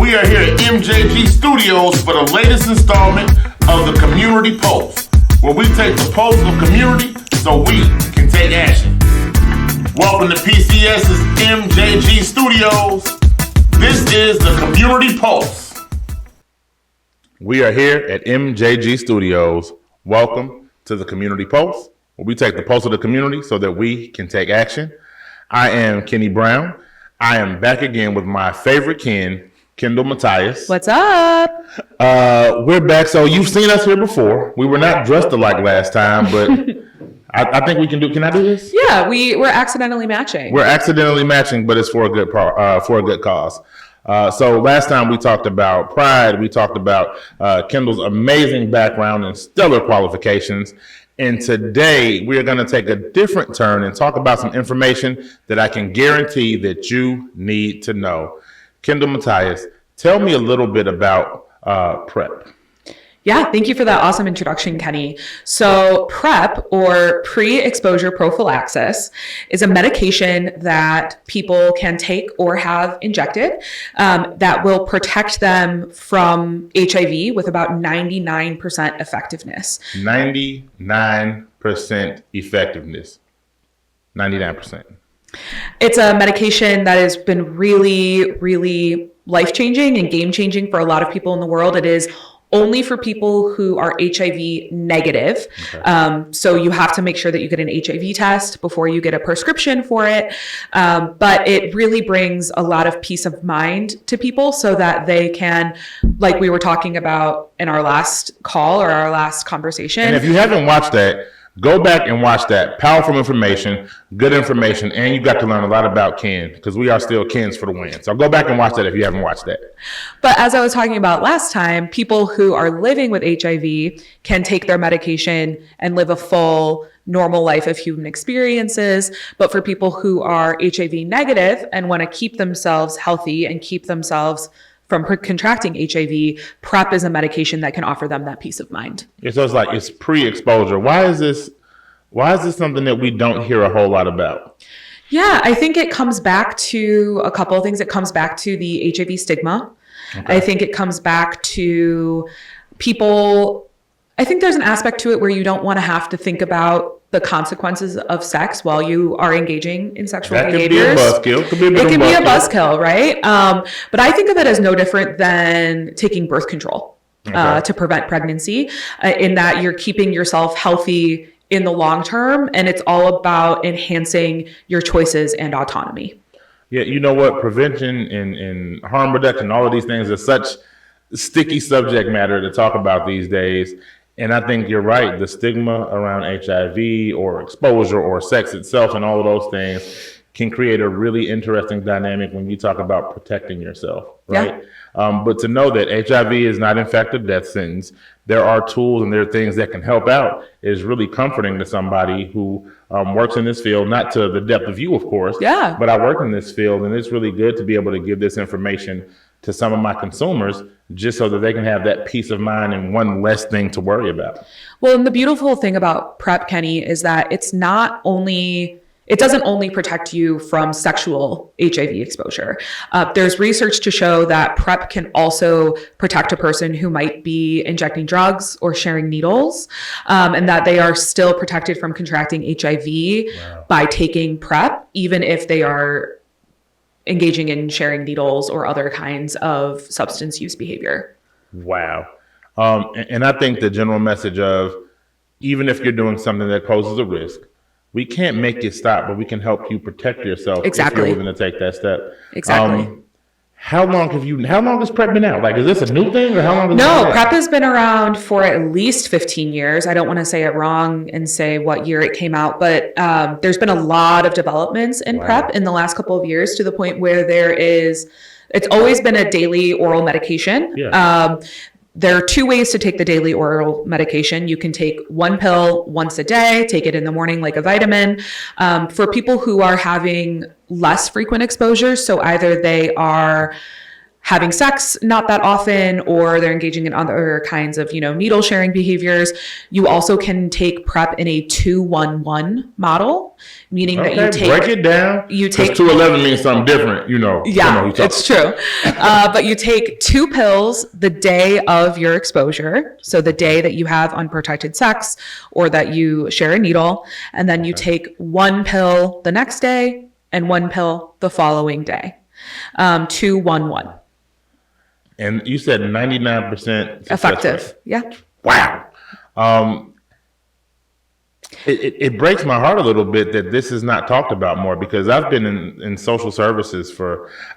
We are here at MJG Studios for the latest installment of the Community Pulse, where we take the pulse of community so we can take action. Welcome to PCS's MJG Studios. This is the Community Pulse. We are here at MJG Studios. Welcome to the Community Pulse, where we take the pulse of the community so that we can take action. I am Kenny Brown. I am back again with my favorite Ken, Kendall Matias. What's up? We're back. So you've seen us here before. We were not dressed alike last time, but I think we can do. Can I do this? Yeah, we're accidentally matching. We're accidentally matching, but it's for a good cause. So last time we talked about pride. We talked about Kendall's amazing background and stellar qualifications. And today we are going to take a different turn and talk about some information that I can guarantee that you need to know. Kendall Matias, tell me a little bit about PrEP. Yeah, thank you for that awesome introduction, Kenny. So PrEP, or pre-exposure prophylaxis, is a medication that people can take or have injected that will protect them from HIV with about 99% effectiveness. 99% effectiveness. 99%. It's a medication that has been really, really life-changing and game-changing for a lot of people in the world. It is only for people who are HIV negative. Okay. So you have to make sure that you get an HIV test before you get a prescription for it. But it really brings a lot of peace of mind to people so that they can, like we were talking about in our last call or our last conversation. And if you haven't watched that, go back and watch that. Powerful information, good information, and you got to learn a lot about Ken, because we are still Kens for the win. So go back and watch that if you haven't watched that. But as I was talking about last time, people who are living with HIV can take their medication and live a full, normal life of human experiences. But for people who are HIV negative and want to keep themselves healthy and keep themselves from contracting HIV, PrEP is a medication that can offer them that peace of mind. Yeah, so it's pre-exposure. Why is this something that we don't hear a whole lot about? Yeah, I think it comes back to a couple of things. It comes back to the HIV stigma. Okay. I think it comes back to people. I think there's an aspect to it where you don't want to have to think about the consequences of sex while you are engaging in sexual behaviors. That could be a buzzkill. It can be a buzzkill, right? But I think of it as no different than taking birth control to prevent pregnancy, in that you're keeping yourself healthy in the long term, and it's all about enhancing your choices and autonomy. Yeah, you know what? Prevention and harm reduction, all of these things are such sticky subject matter to talk about these days. And I think you're right. The stigma around HIV or exposure or sex itself and all of those things can create a really interesting dynamic when you talk about protecting yourself, right? Yeah. But to know that HIV is not in fact a death sentence, there are tools and there are things that can help out is really comforting to somebody who works in this field, not to the depth of you, of course, but I work in this field, and it's really good to be able to give this information to some of my consumers just so that they can have that peace of mind and one less thing to worry about. Well, and the beautiful thing about PrEP, Kenny, is that it doesn't only protect you from sexual HIV exposure. There's research to show that PrEP can also protect a person who might be injecting drugs or sharing needles, and that they are still protected from contracting HIV by taking PrEP, even if they are engaging in sharing needles or other kinds of substance use behavior. Wow. And I think the general message of, even if you're doing something that poses a risk, we can't make you stop, but we can help you protect yourself if you're willing to take that step. Exactly. How long has PrEP been out? Like, is this a new thing, or how long has it been out? PrEP has been around for at least 15 years. I don't want to say it wrong and say what year it came out, but there's been a lot of developments in PrEP in the last couple of years, to the point where it's always been a daily oral medication. Yeah. There are two ways to take the daily oral medication. You can take one pill once a day, take it in the morning like a vitamin. For people who are having less frequent exposures, so either they are having sex not that often, or they're engaging in other kinds of, needle sharing behaviors, you also can take PrEP in a 2-1-1 model, meaning that you take, break it down. You take 211 means something different, Yeah, it's true. But you take 2 pills the day of your exposure. So the day that you have unprotected sex or that you share a needle, and then you take 1 pill the next day and 1 pill the following day. 2-1-1. And you said 99% effective. Yeah. Wow. It breaks my heart a little bit that this is not talked about more, because I've been in social services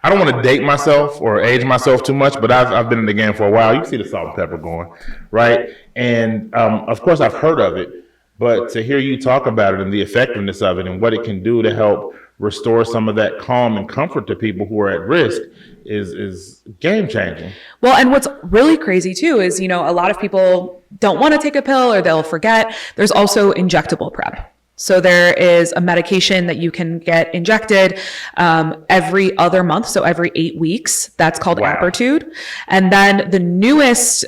I don't want to date myself or age myself too much, but I've been in the game for a while. You can see the salt and pepper going, right? And of course I've heard of it, but to hear you talk about it and the effectiveness of it and what it can do to help restore some of that calm and comfort to people who are at risk is game changing. Well, and what's really crazy too is, a lot of people don't want to take a pill or they'll forget. There's also injectable PrEP. So there is a medication that you can get injected every other month, so every 8 weeks. That's called Apertude. And then the newest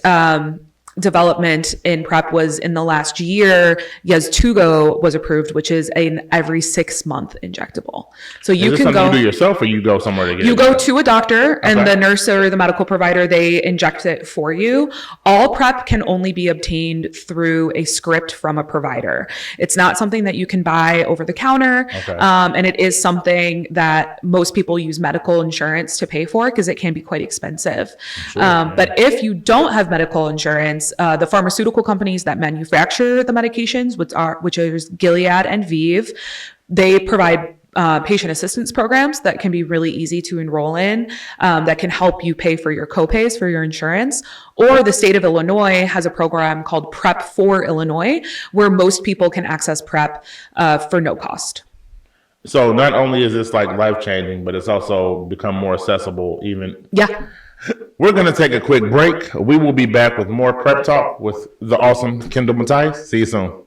development in PrEP was in the last year. Yeztugo was approved, which is an every 6-month injectable. So you can go. You do yourself, or you go somewhere to get it? You go to a doctor, and the nurse or the medical provider, they inject it for you. All PrEP can only be obtained through a script from a provider. It's not something that you can buy over the counter, and it is something that most people use medical insurance to pay for because it can be quite expensive. But if you don't have medical insurance, the pharmaceutical companies that manufacture the medications, which are Gilead and Vive, they provide patient assistance programs that can be really easy to enroll in, that can help you pay for your copays for your insurance. Or the state of Illinois has a program called PrEP for Illinois, where most people can access PrEP for no cost. So not only is this life changing, but it's also become more accessible even. Yeah. We're going to take a quick break. We will be back with more PrEP talk with the awesome Kendall Matias. See you soon.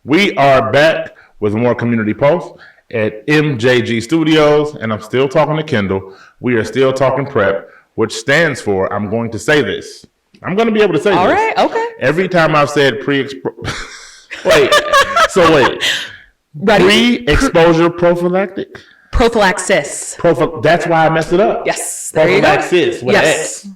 We are back with more Community Pulse at MJG Studios, and I'm still talking to Kendall. We are still talking PrEP, which stands for, I'm going to say this. I'm going to be able to say this. All right, okay. Every time I've said Wait. Pre-exposure prophylactic? Prophylaxis. That's why I messed it up. Yes, there you go. Prophylaxis with yes. X.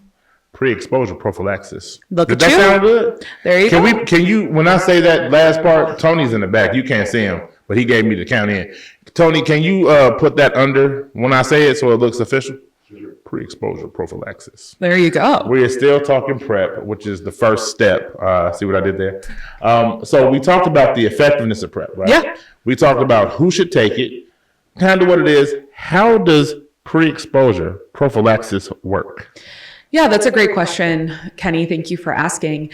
Pre-exposure prophylaxis. Look Did at that you. sound good? There you go. Can you, when I say that last part, Tony's in the back. You can't see him, but he gave me the count in. Tony, can you put that under when I say it so it looks official? Pre-exposure prophylaxis. There you go. We are still talking PrEP, which is the first step. See what I did there? So we talked about the effectiveness of PrEP, right? Yeah. We talked about who should take it, kind of what it is. How does pre-exposure prophylaxis work? Yeah, that's a great question, Kenny. Thank you for asking.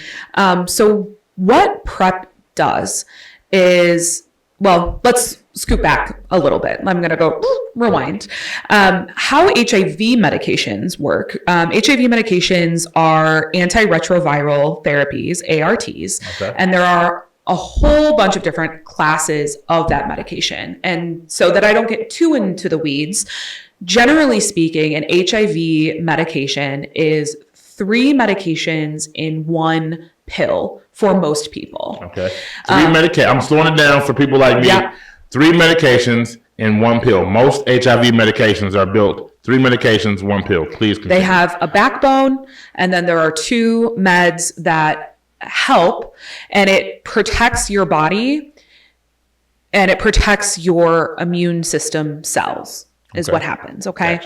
So what PrEP does is, well, let's scoot back a little bit. I'm going to go rewind. How HIV medications work. HIV medications are antiretroviral therapies, ARTs, and there are a whole bunch of different classes of that medication. And so that I don't get too into the weeds, generally speaking, an HIV medication is 3 medications in 1 pill for most people. Okay. 3 medications. I'm slowing it down for people like me. Yeah. 3 medications in 1 pill. Most HIV medications are built 3 medications, 1 pill. Please continue. They have a backbone, and then there are 2 meds that help, and it protects your body and it protects your immune system cells. Is what happens, okay?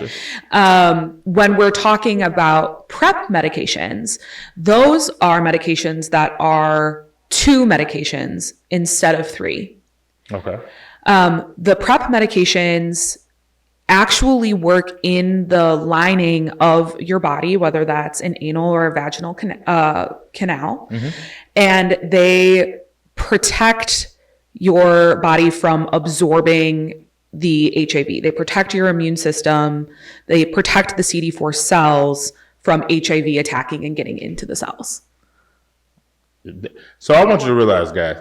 Gotcha. When we're talking about PrEP medications, those are medications that are 2 medications instead of 3. Okay. The PrEP medications actually work in the lining of your body, whether that's an anal or a vaginal canal, and they protect your body from absorbing the HIV. They protect your immune system. They protect the CD4 cells from HIV attacking and getting into the cells. So I want you to realize, guys,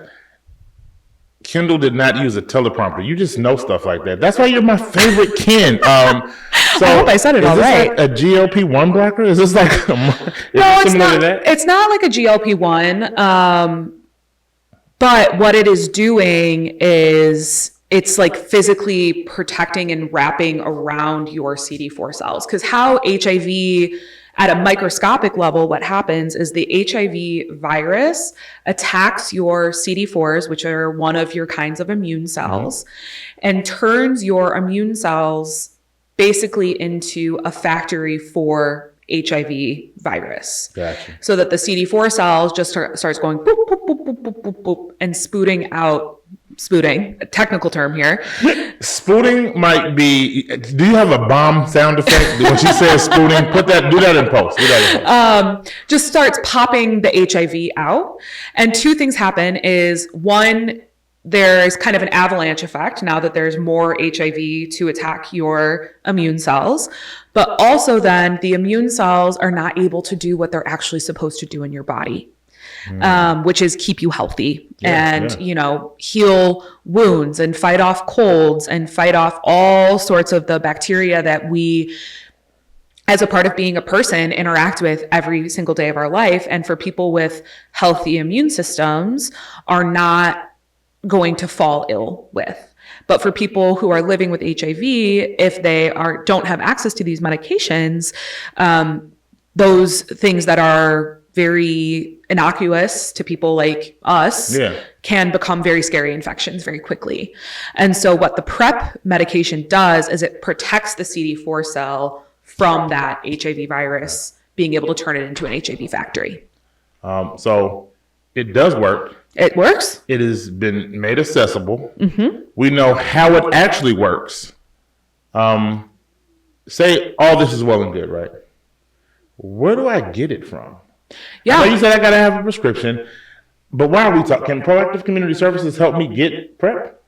Kendall did not use a teleprompter. You just know stuff like that. That's why you're my favorite Ken. So I hope I said it all right. Is this like a GLP-1 blocker? Is this like no, it's not. It's not like a GLP-1. But what it is doing is it's like physically protecting and wrapping around your CD4 cells. Because how HIV, at a microscopic level, what happens is the HIV virus attacks your CD4s, which are one of your kinds of immune cells, and turns your immune cells basically into a factory for HIV virus. Gotcha. So that the CD4 cells just starts going boop, boop, boop, boop, boop, boop, boop, and spooting, a technical term here. Spooting might be, do you have a bomb sound effect? When she says spooting, do that in post. Just starts popping the HIV out. And two things happen is, one, there's kind of an avalanche effect now that there's more HIV to attack your immune cells. But also then the immune cells are not able to do what they're actually supposed to do in your body, which is keep you healthy and heal wounds and fight off colds and fight off all sorts of the bacteria that we, as a part of being a person, interact with every single day of our life. And for people with healthy immune systems are not going to fall ill with. But for people who are living with HIV, if they don't have access to these medications, those things that are very innocuous to people like us can become very scary infections very quickly. And so what the PrEP medication does is it protects the CD4 cell from that HIV virus being able to turn it into an HIV factory. So it does work. It works. It has been made accessible. We know how it actually works. Say all this is well and good, right? Where do I get it from? Yeah. I know you said I got to have a prescription, but why are we talking? Can Proactive Community Services help me get PrEP?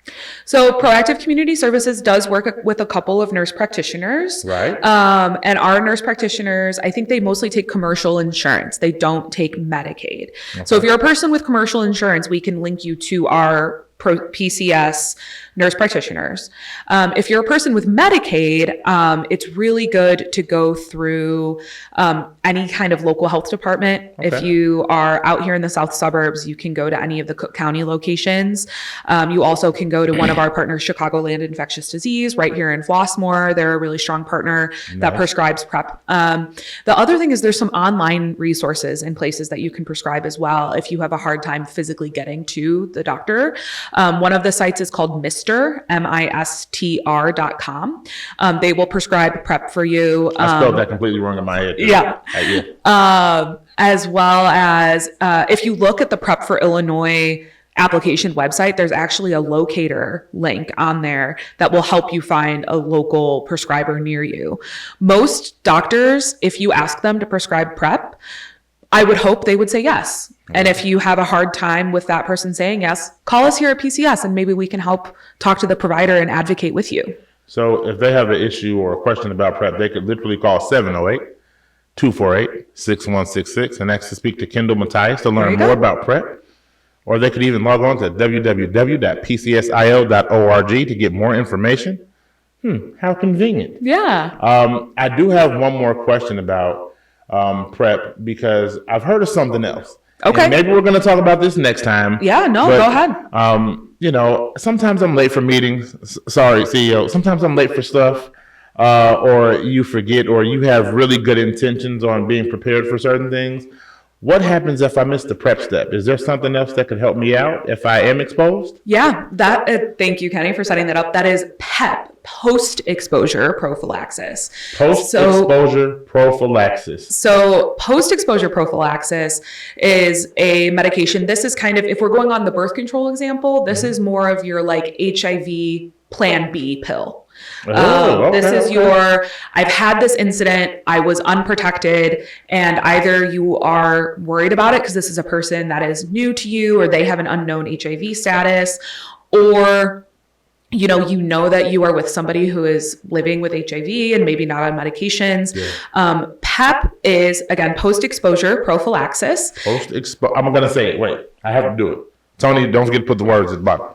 So Proactive Community Services does work with a couple of nurse practitioners. Right. And our nurse practitioners, I think they mostly take commercial insurance. They don't take Medicaid. Okay. So if you're a person with commercial insurance, we can link you to our PCS nurse practitioners. If you're a person with Medicaid, it's really good to go through any kind of local health department. Okay. If you are out here in the south suburbs, you can go to any of the Cook County locations. You also can go to one of our partners, Chicagoland Infectious Disease, right here in Flossmoor. They're a really strong partner that prescribes PrEP. The other thing is there's some online resources and places that you can prescribe as well if you have a hard time physically getting to the doctor. One of the sites is called MISTR.com. They will prescribe PrEP for you. I spelled that completely wrong in my head. Yeah. As well as if you look at the PrEP for Illinois application website, there's actually a locator link on there that will help you find a local prescriber near you. Most doctors, if you ask them to prescribe PrEP, I would hope they would say yes. And if you have a hard time with that person saying yes, call us here at PCS and maybe we can help talk to the provider and advocate with you. So if they have an issue or a question about PrEP, they could literally call 708-248-6166 and ask to speak to Kendall Matias to learn more about PrEP. Or they could even log on to www.pcsil.org to get more information. How convenient. Yeah. I do have one more question about PrEP because I've heard of something else. Okay. And maybe we're going to talk about this next time. Yeah, no, go ahead. Sometimes I'm late for meetings. Sorry, CEO. Sometimes I'm late for stuff, or you forget, or you have really good intentions on being prepared for certain things. What happens if I miss the PrEP step? Is there something else that could help me out if I am exposed? Yeah, thank you, Kenny, for setting that up. That is PEP, post-exposure prophylaxis. Post-exposure prophylaxis. So post-exposure prophylaxis is a medication. This is kind of, if we're going on the birth control example, this is more of your like HIV Plan B pill. This is I've had this incident, I was unprotected, and either you are worried about it because this is a person that is new to you or they have an unknown HIV status, or you know that you are with somebody who is living with HIV and maybe not on medications. Yeah. PrEP is, again, post-exposure prophylaxis. I'm going to say it. Wait, I have to do it. Tony, don't forget to put the words at the bottom.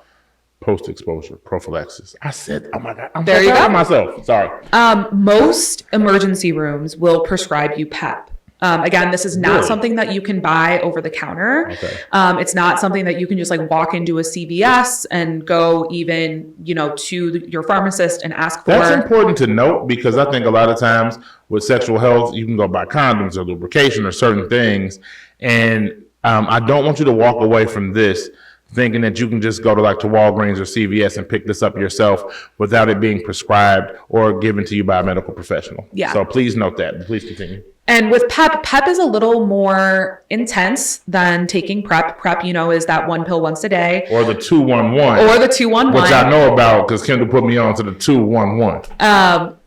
Post-exposure prophylaxis. I said, oh my God, I'm so proud of myself. Sorry. Most emergency rooms will prescribe you PrEP. Again, this is not something that you can buy over the counter. Okay. It's not something that you can just like walk into a CVS and go even, to your pharmacist and ask for. That's important to note because I think a lot of times with sexual health, you can go buy condoms or lubrication or certain things. And I don't want you to walk away from this thinking that you can just go to Walgreens or CVS and pick this up yourself without it being prescribed or given to you by a medical professional. Yeah. So please note that. Please continue. And with PrEP is a little more intense than taking PrEP. PrEP, is that one pill once a day. Or the 211. Or the 211. Which I know about because Kendall put me on to the 211.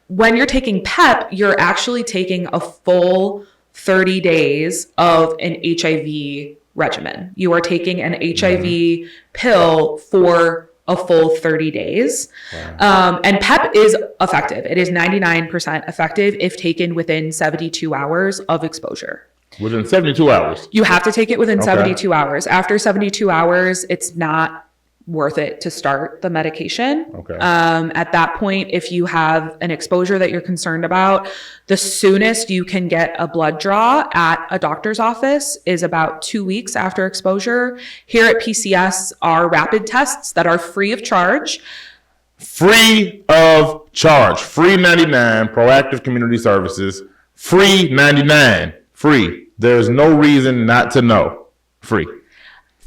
When you're taking PrEP, you're actually taking a full 30 days of an HIV regimen. You are taking an HIV pill for a full 30 days. Wow. And PrEP is effective. It is 99% effective if taken within 72 hours of exposure. Within 72 hours? You have to take it within 72 hours. After 72 hours, it's not worth it to start the medication. Okay. At that point, if you have an exposure that you're concerned about, the soonest you can get a blood draw at a doctor's office is about 2 weeks after exposure. Here at PCS are rapid tests that are free of charge. Free of charge. Free 99, Proactive Community Services. Free 99. Free. There's no reason not to know. Free.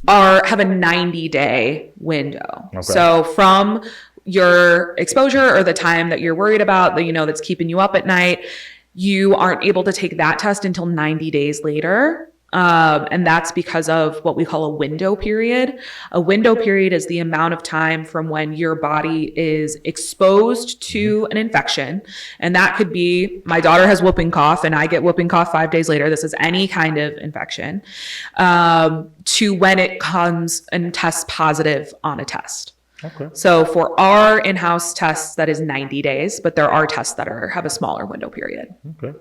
Have a 90-day window. Okay. So from your exposure or the time that you're worried about, that's keeping you up at night, you aren't able to take that test until 90 days later. And that's because of what we call a window period. A window period is the amount of time from when your body is exposed to an infection. And that could be, my daughter has whooping cough and I get whooping cough 5 days later. This is any kind of infection, to when it comes and tests positive on a test. Okay. So for our in-house tests, that is 90 days, but there are tests that have a smaller window period. Okay.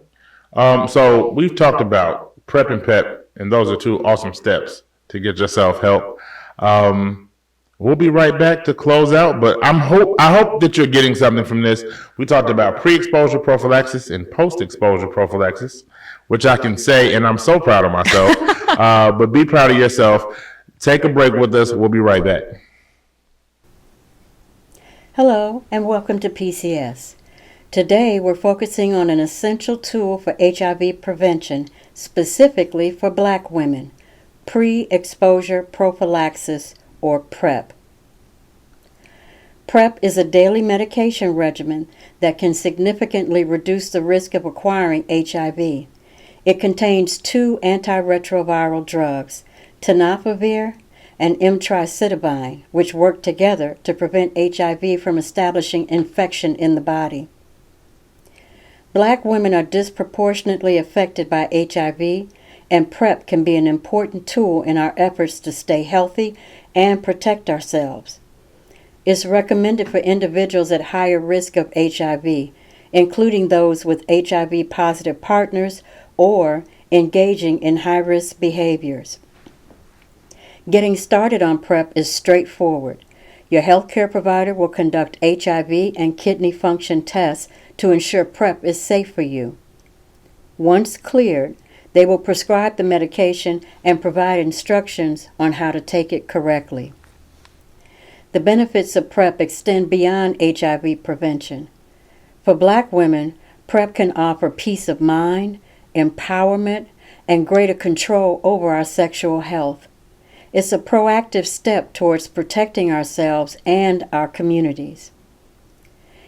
So we've talked about PrEP and PEP, and those are two awesome steps to get yourself help. We'll be right back to close out, but I hope that you're getting something from this. We talked about pre-exposure prophylaxis and post-exposure prophylaxis, which I can say, and I'm so proud of myself, but be proud of yourself. Take a break with us. We'll be right back. Hello, and welcome to PCS. Today, we're focusing on an essential tool for HIV prevention, specifically for Black women, pre-exposure prophylaxis, or PrEP. PrEP is a daily medication regimen that can significantly reduce the risk of acquiring HIV. It contains 2 antiretroviral drugs, tenofovir and emtricitabine, which work together to prevent HIV from establishing infection in the body. Black women are disproportionately affected by HIV, and PrEP can be an important tool in our efforts to stay healthy and protect ourselves. It's recommended for individuals at higher risk of HIV, including those with HIV-positive partners or engaging in high-risk behaviors. Getting started on PrEP is straightforward. Your healthcare provider will conduct HIV and kidney function tests to ensure PrEP is safe for you. Once cleared, they will prescribe the medication and provide instructions on how to take it correctly. The benefits of PrEP extend beyond HIV prevention. For Black women, PrEP can offer peace of mind, empowerment, and greater control over our sexual health. It's a proactive step towards protecting ourselves and our communities.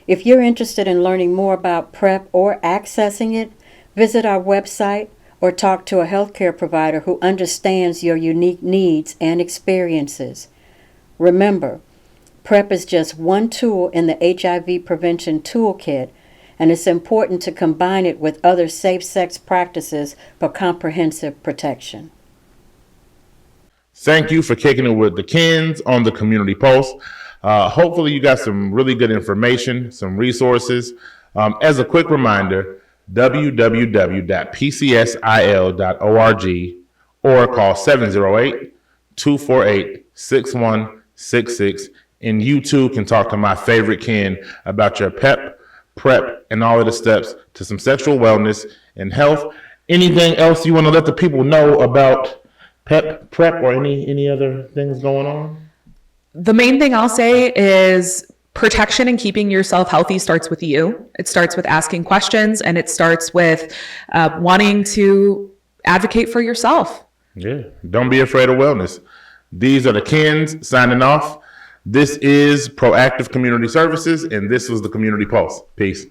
If you're interested in learning more about PrEP or accessing it, visit our website or talk to a healthcare provider who understands your unique needs and experiences. Remember, PrEP is just one tool in the HIV prevention toolkit, and it's important to combine it with other safe sex practices for comprehensive protection. Thank you for kicking it with the Kens on the Community Pulse. Hopefully you got some really good information, some resources. As a quick reminder, www.pcsil.org or call 708-248-6166. And you too can talk to my favorite Ken about your PrEP, and all of the steps to some sexual wellness and health. Anything else you want to let the people know about PrEP or any other things going on? The main thing I'll say is protection and keeping yourself healthy starts with you. It starts with asking questions, and it starts with wanting to advocate for yourself. Yeah, don't be afraid of wellness. These are the Kens signing off. This is Proactive Community Services, and this was the Community Pulse. Peace.